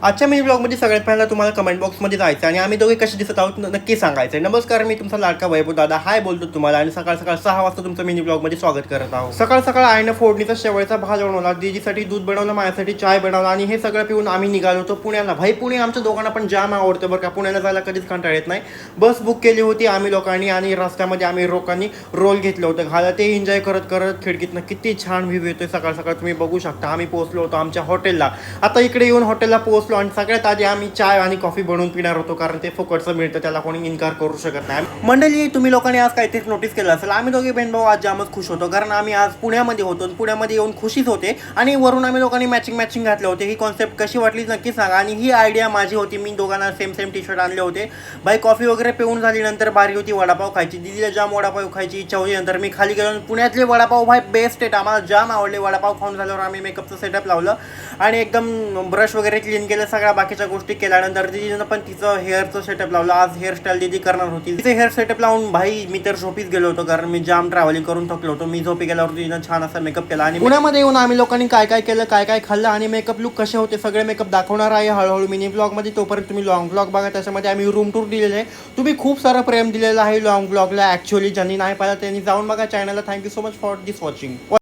आजच्या मिनी ब्लॉगमध्ये सगळ्यात पहिला तुम्हाला कमेंट बॉक्समध्ये जायचं आणि आम्ही दोघे कसे दिसत आहोत नक्की सांगायचं. नमस्कार, मी तुमचा लाडका वैभव दादा हाय बोलतो तुम्हाला आणि सकाळ सकाळ 6 वाजता तुमचं मिनी ब्लॉगमध्ये स्वागत करत आहोत. सकाळ सकाळ आईनं फोडणीचा शेवळचा भात बनवला, दीदीसाठी दूध बनवलं, माझ्यासाठी चाय बनवला आणि हे सगळं पिऊन आम्ही निघालो होतो पुण्याला. भाई पुणे आमच्या दोघांना पण जाम आवडतं बरं का. पुण्याला जायला कधीच कंटाळा येत नाही. बस बुक केली होती आम्ही लोकांनी आणि रस्त्यामध्ये आम्ही लोकांनी रोल घेतलं होतं घाला. ते एन्जॉय करत करत खिडकीतनं किती छान व्ह्यू येतोय सकाळ सकाळ तुम्ही बघू शकता. आम्ही पोहोचलो होतो आमच्या हॉटेलला. आता इकडे येऊन हॉटेलला पोहोचलो आणि सगळ्यात आधी आम्ही चाय आणि कॉफी बनवून पिणार होतो कारण ते फुकटचं मिळतं, त्याला कोणी इन्कार करू शकत नाही. मंडळी, तुम्ही लोकांनी आज काहीतरी नोटीस केलं असेल, आम्ही दोघे बहीण भाऊ आज जामच खुश होतो कारण आम्ही आज पुण्यामध्ये होतो. पुण्यामध्ये येऊन खुशीच होते आणि वरून आम्ही लोकांनी मॅचिंग घातले होते. ही कॉन्सेप्ट कशी वाटली नक्की सांगा. आणि ही आयडिया माझी होती, मी दोघांना सेम टी शर्ट आणले होते. बाई कॉफी वगैरे पिऊन झाली, नंतर बारी होती वडापाव खायची. दीदीला जाम वडापाव खायची इच्छा होती. नंतर मी खाली गेलो. पुण्यातले वडापाव भाई बेस्ट आहेत, आम्हाला जाम आवडले. वडापाव खाऊन झाल्यावर आम्ही मेकअपचं सेटअप लावलं आणि एकदम ब्रश वगैरे क्लीन केलं, सगळ्या बाकीच्या गोष्टी केल्यानंतर दीदीनं पण तिचं हेअरचं सेटअप लावलं. आज हेअरस्टाईल दीदी करणार होती. तिचं हेअर सेटअप लावून भाई मी तर झोपीच गेलो होतो कारण मी जाम ट्रॅव्हलिंग करून थकलो होतो. मी झोपी गेल्यावर तिनं छान असा मेकअप केला आणि पुण्यामध्ये येऊन आम्ही लोकांनी काय काय केलं, काय काय खाल्लं आणि मेकअप लुक कसे होते सगळे मेकअप दाखवणार आहे हळूहळू मिनी ब्लॉगमध्ये. तोपर्यंत तुम्ही लॉंग ब्लॉग बघा, त्याच्यामध्ये आम्ही रूम टूर दिलेलं आहे. तुम्ही खूप सारं प्रेम दिलेलं आहे लॉंग ब्लॉगला. ॲक्च्युअली ज्यांनी नाही पाहिलं त्यांनी जाऊन बघा चॅनलला. Thank you so much for this watching.